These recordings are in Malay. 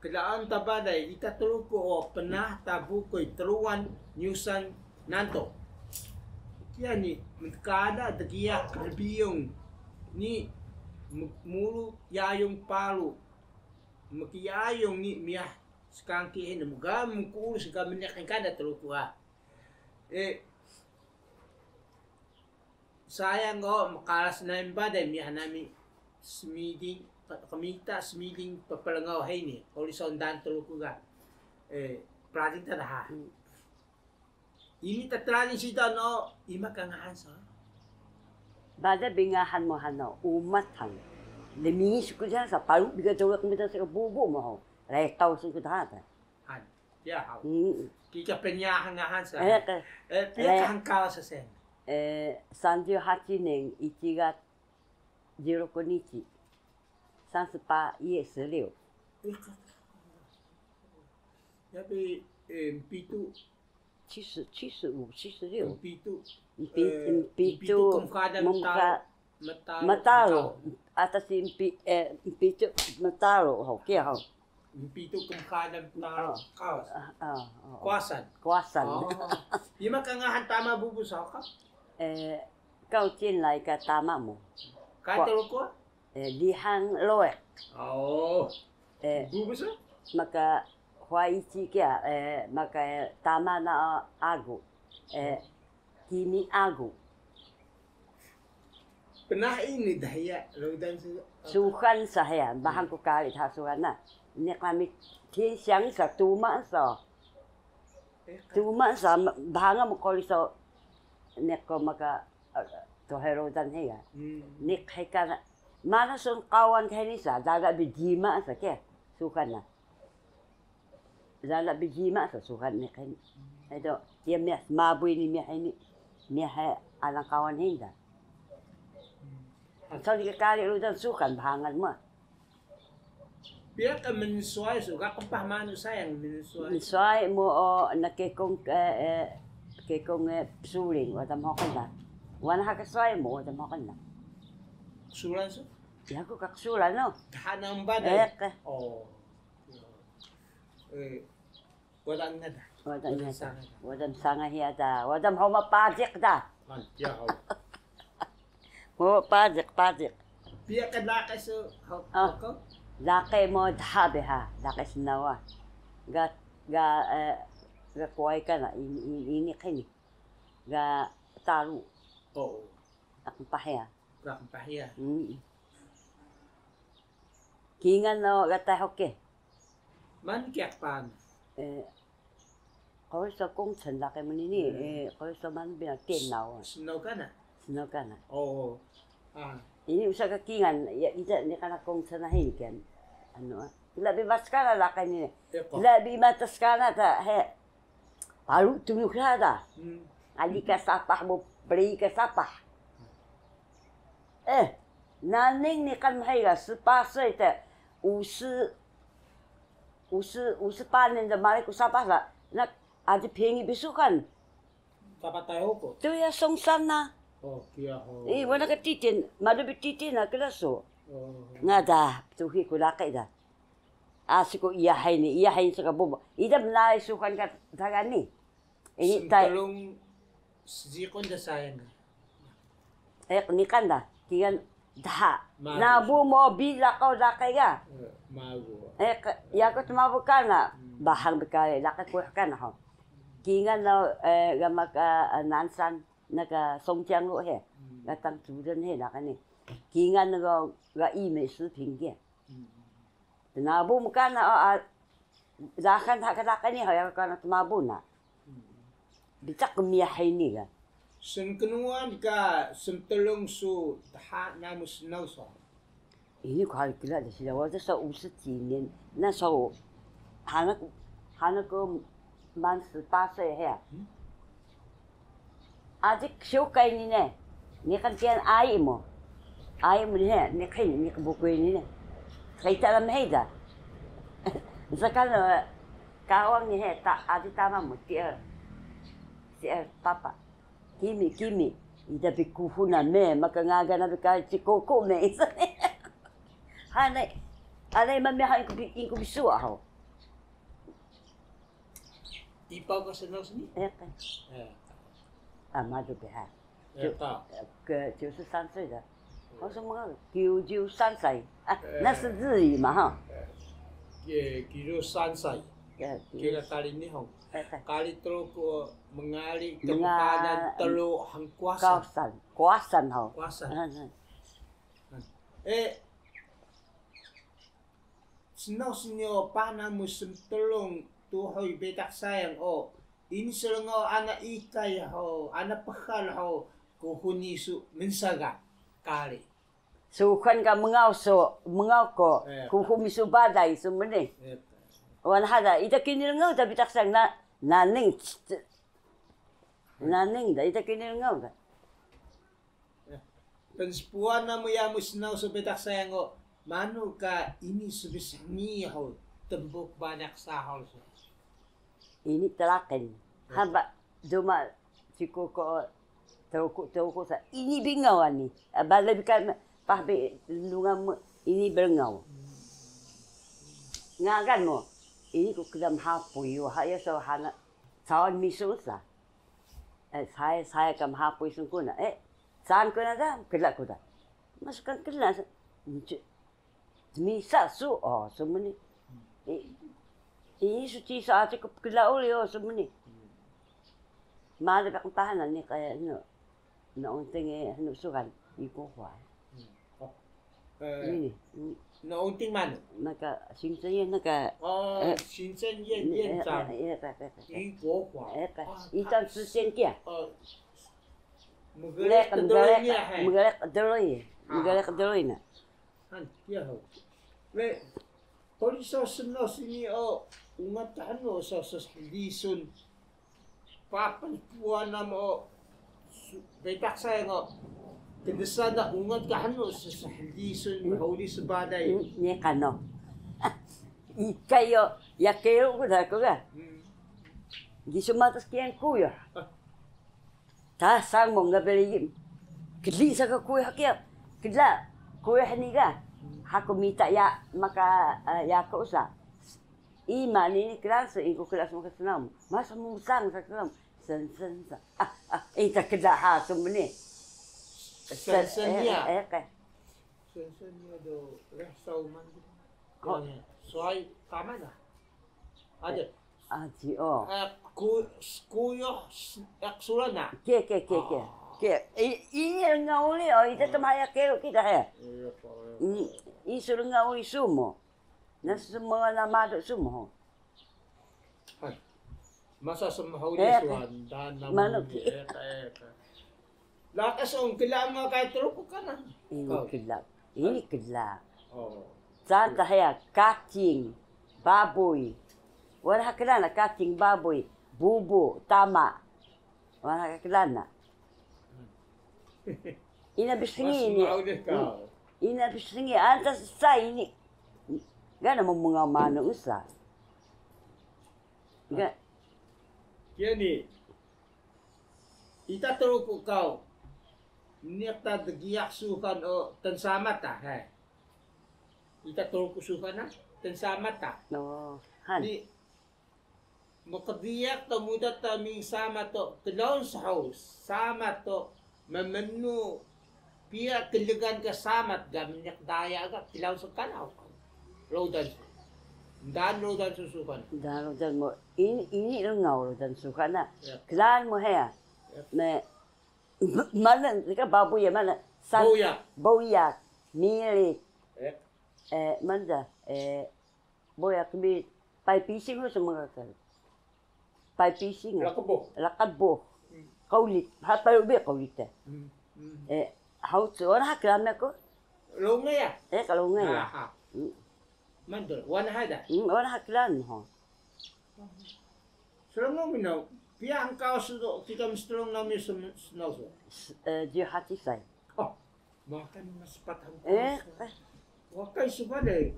Kelaan tabadai ita teluku o pernah tabu koi teruan nyusan nanto. Kia ni kada tegia kerbiung ni mulu yayung palu. Maki yayung ni miah skangki ini mugam mukul segam minyak kada teluku ha. Saya ngo makalas na imbada miah nami smiding kamita smiding papalangau hay ni oli sondan teluku ga project tadaha. Ini tatrani sita no ima kangahan sa. Bada bingahan mo hano umatan. Demi suku jangan sa palu biga jawab kita sa bubu mo. Rai tau suku data. Han. Ya ha. Kika penyahan ngahan sa. Pia hangkala sa sen. 38年1月16日38夜16 Yapi pitu 75 76 pitu matalo atas pitu matalo ho kia ho pitu kumkadam talo kawas kuasan kuasan ima kangahan tama bubu sa ka 告进来个大妈母， ka teluku 李汉罗诶， oh bubu sa maka Hawaii kia maka tama na agu, kini agu. Pernah ini dahaya laudan Sukan saya bahan ko kali ta sukan na. Ni kami tin siang sa tuma sa bahanga mo ko so neko maka to herodan heya nik heka mana sun kawan kani sa daga bijima sa ke sukan na daga bijima sa sukan nik kani edo dia mi mabui ni mi ha alang kawan hinda so di kali rudan sukan bahangan mo pia ka mensuai suka kapahmanu sayang mensuai mo nakekong kekong suling wadam hokan na wana hakasway mo wadam hokan na sulan so ya ko kaksulan no hanang badai oh wadang na da wadam sanga hiya da wadam homa pajik da ya mo pajik pia ka lakay so ko lakay mo dhabe ha lakay sinawa ga kuai ka na ini kini ga taru akong pahiya kingan no gatay hoke man kiak pan ko sa kung chen lakay mo nini ko sa man binagtin na snow ka na ini usa ka kingan ida ni kana kung chen na hiken ano labi mas kana lakay ni labi matas kana ta he palu tunuk ada. Ali ka sapah mo beri ka sapah. Naning ni kan mahira 18岁的58年的马来古sapah lah. Nak ada pengi bisukan. Dapat tahu ko. Tu ya songsan na. Kia ho. Wala ka titin, madu bititin na kelaso. Ngada tuhi ko lakay da. Asiko iyahay sa kabubo. Ida mlay sukan ka dagan ni. Ini talong zikon da sayang. Ni kan da. Kian daha. Nabu mo bila kau lakay ga. Mago. Ya ko tumabu ka na. Bahang bekay lakay ko ka na ho. Kingan na gamak nansan naga songjiang lo he. Gatang tudan he lakay ni. Kingan na ga ime su ping ge. Nabu mo ka na dakan lakay ni ho ya ka na tumabu na. Bitak kumiyahay ni ka. Sengkenuan ka semtelong su daha namus nau so. Ini kali kila da sila wada sa 50几年那时候还那个满18岁嘿。아직 쇼카이니 네. 니가 kian ai mo. Ai mo he, ni kai ni buku ini ne. Kai talam heida. Zakal kawang ni he ta adi tama mo dia. Papa. Kimi. Ida bikuhuna me makangaga na bika chikoko me. Hanay. Alay mami ha inko bisua ho. Ipaw ka sa naus ni? Eka. Madu beha. 93岁的，我说么93岁啊，那是日语嘛哈。93歳. Kaya kali ni hong. Kali telu ko mengali ke Menga- padan telu hang kuasan. Kuasan ho. Kuasan. Hmm. Senau senyo pana musim telung tuhoy betak sayang o. Ini selengau anak ikai ho, anak pekal ho, kuhuni su mensaga kali. Sukan ka mengau ko kuhumi su badai su mene. Wan hada ita kinil ngau tapi tak sang naning da ita kinil ngau da. Penspuan na mo ya musnaw sa betak sayang o. Mano ka ini sebesar ni ho tembok banyak sahol. Ini telaken. Hamba cuma siku ko tauku sa ini bingau ani. Bala bikan pahbe lungam ini berngau. Ngagan mo. Ini ko kedam hapui yo haya so hana sawan misu sa. Saya kam hapui sungkuna. Saan ko na da kelak ko da. Masukkan kelak. Misa su semua ni. Ini suci saat aku kelak oleh semua ni. Mana tak tahan ni kayak no tengah no sukan ikut kuat. Ini. No unting man. Naka sinsen naka. Sinsen yen zang. Ikut kuat. Ikan sinsen kia. Menggelak kedolnya. Menggelak kedolnya na. Han, kia ho. Le, kori sa senau sini o umat ano sa lisun papan puan na mo betak saya ngo kedesan na ungat ka ano sa lisun mahuli sa baday. Ni kano. Ikayo yakeo ko da ko ga. Di sumatas kian kuya. Ta sang mo nga beligim. Kili sa ka kuya kia. Kila kuya haniga. Aku minta ya maka ya kau usah. Iman ini kelas ikut kelas muka senam. Masa musang sekarang sen. Itu kerja ha semua. Sen-sennya. Kan. Sen-sennya do resau man. Soai kamana. Ada. Aji oh. Kuyo eksulana. Ke. Ini ngauli oh itu temaya kelo kita ya. Isu ngauli sumo. Na semua nama ada sumo. Masa semahuli suan dan nama lakas ang kailangan mga kahit truko ka na. Ini kelak. Santa ya cacing, baboy. Wala kelana cacing baboy, bubu, tama. Wala kelana. Ina bisingi ini. Ina bisingi antas sa ini. Gana mo mga mano usa. Kini itaturo ko kau. Niyata dagiyak sukan o tansamat ta. Itaturo ko sukan na tansamat ta. No, han. Di makadiyak to muda ta ming sama to telon sa house. Sama to mamanu pia kiligan ka samat gaminyak daya aga tilaw sa kanaw. Rodan. Dan rodan susukan. Dan rodan mo ini ngau rodan sukan na. Klan mo ya. Me mana ka baboy mana? Boya. Milik. Mana? Boya kami pai pising mo semua kan. Pai pising. Lakabo. Kaulit. Hatta ubi kaulit. Hau orang hakram aku. Longa ya? Kalau longa ya. Mandor, wana hada. Orang hakram ho. Selama minau, pia angkau sudo kita mistrong nami senauso. Dia hati saya. Oh, makan mas patang. Wakai subade.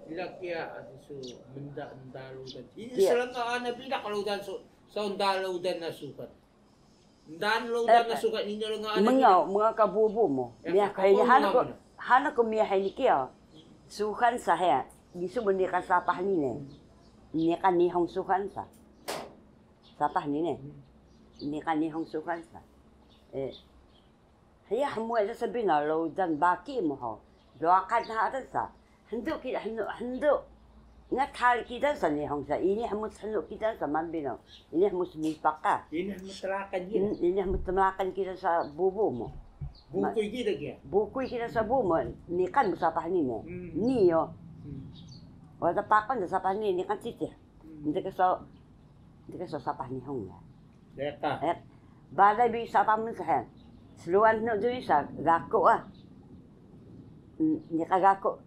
Ila kia su menda ndalu dan. Ini selama ana pina kalau dan so ndalu dan nasukat. Dan lo dan nasukat ini lo nga ana. Mga kabubo mo. Miya kay hana ko miya hay kia. Sukan sa he. Gisu mo ni ka sa pahni ne. Ni kan ni hong sukan sa. Sapah ni ne. Ni kan ni hong sukan sa. Haya hamu ada sabina lo dan baki mo ho. Doakan ha ada sa. Hendak kita hendak ngat hal kita sa ni hong sa. Ini hamu hendak kita sa mambino. Ini hamu semipaka. Ini matlakan dia. Ini hamu temlakan kita sa bubu mo. Buku kita dia. Buku kita sa bubu mo. Ni kan sapah ni ne. Ni yo. Wala pakon sa sapah ni kan titi. Hindi ka sa sapah ni hong ya. Deka. Balay bi sapah mo sa. Seluan no dun sa gako ni ka gako.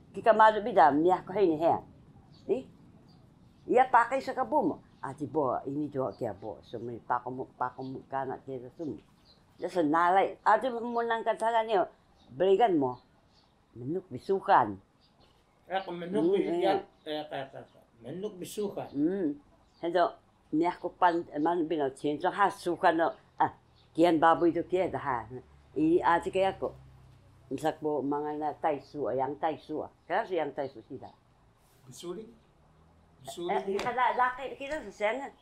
Kita malu bidam ni ako ini he. Ni? Ia pakai sa kabumo. Ati bo ini jo kia bo. So may pakomo kana kia sum. Dasa nalay. Ati mo nang kataga niyo. Balikan mo. Menuk bisukan. Ako menuk ya. Menuk bisukan. Hendo ni ako pan man binaw chinso ha sukan no. Kian baboy to kia dah. I ati kaya ko. Misak po mga na taisu, yang taisu. Kasi yang taisu sila. Bisuli? Kada laki kita sa senga.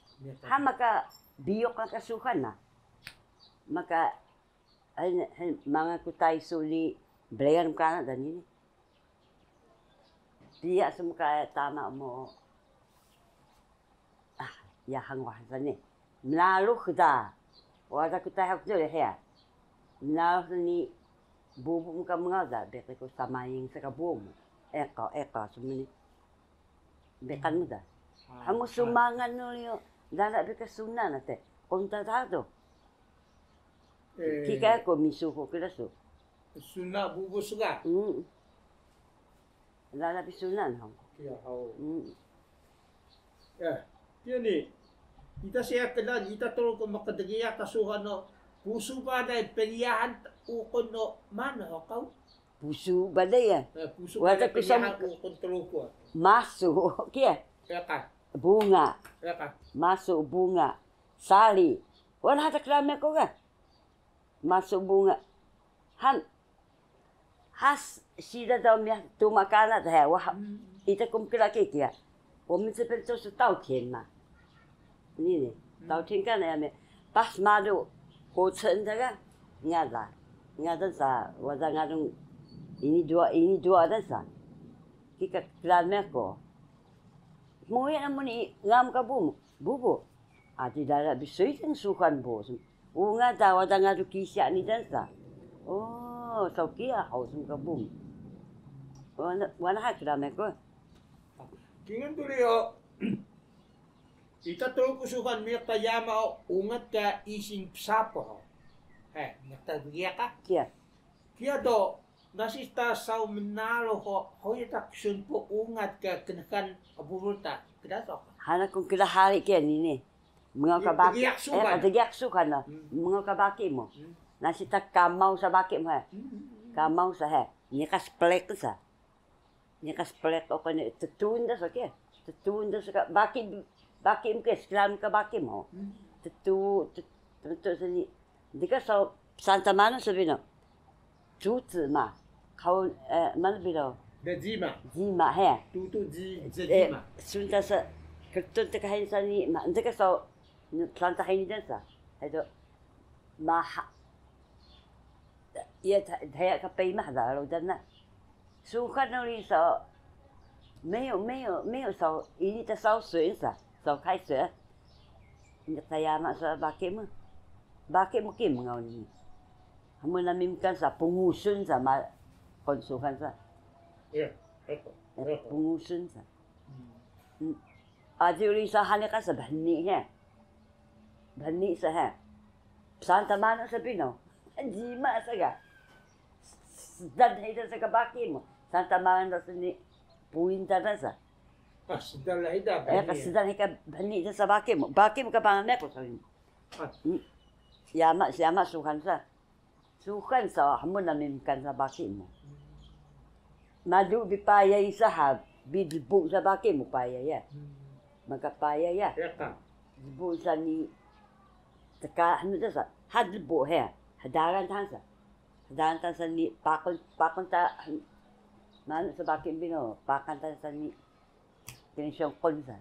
Ha maka biyok na kasukan na. Maka mga ku taisu ni belayan kana dan ini. Dia semua tama mo. Yang wahasa ni. Melalu kita. Wala ko tayo dito ya. Na ni bubu muka mga bete ko samayin sa kabuo mo. Eka sumini. Bekan mo da. Hamu sumangan no yo. Dala beka suna na te. Kontratado. Kika ko misuko kila so. Suna bubu suga. Dala bisunan ho. Ya ho. Ya. Dia ni. Kita siya kailan, kita tulog ko makadagiya kasuhan no. Puso ba na peliyahan ukon no mana ho kau? Puso ba na yan? Puso ba na peliyahan ukon tulog ko? Maso, kaya? Eka. Bunga. Eka. Maso, bunga. Sali. Wala hata klame ko ka. Maso, bunga. Has, sida daw miya tumakana tayo. Ita kumkila kikia. 我们这边都是稻田嘛。นี่稻田干了没？把马路过程这个，伢子啥，我在伢种ini dua ada sa. Kita kelan mereka. Mungkin namun ngam kabu bubu. Adi dalam bisui yang sukan bos. Unga tahu ada ngadu kisah ni dan sa. Oh, so kia haus kabu. Wana hak kelan mereka. Kingan tuloy o. Itatulog ko sukan miyak tayama o ungat ka ising sapo. Nagtagiya ka? Kia. Kia do, nasista sa menalo ko, hoyatak sun po ungat ka kenakan abulta. Kedato ka? Hana kung kilahari kia ni. Mga kabaki. Tagiyak sukan na. Mga kabaki mo. Nasita kamaw sa baki mo ha. Kamaw sa ha. Nikas plek sa. Nikas plek o kanya. Tutunda sa kia. Tutunda sa baki. Baki mo kes, kailangan ka baki mo. Tutu sa ni. Di ka sa Santa Mana sabi no. Tutu ma. Kau mana bilo? Da jima. Jima he. Tutu jima. Sunta sa kertun te kahin sa ni. Di ka sa Santa kahin din sa. Ito. Maha. Iya thaya ka pay mahda lo dan na. Sukan no rin sa. 没有烧，一直烧水噻。烧开水，saya mak baki mo kim ngau ni. Hamun namin kan sa pungusun sa konsukan sa. Pungusun sa. Aji uli sa hane ka sa bani he. Bani sa he. Santa Mana sa Pino. Jima sa ga. Dan hita sa kabaki mo. Santa Mana sa ni puinta na sa. Sedang lah ida. Sedang hika bani sa baki mo. Baki mo ka panganek ko sa yun. Yama sukan sa. Sukan sa hamun namin kan sa baki mo. Madu bipaya isa ha. Bidbu sa baki mo paya ya. Magkapaya ya. Dibu sa ni. Taka ano sa. Hadbo he. Hadaran tansa. Hadaran tansa ni. Pakon ta. Mano sa baki mo. Pakan tansa ni. Kini siyang konsa.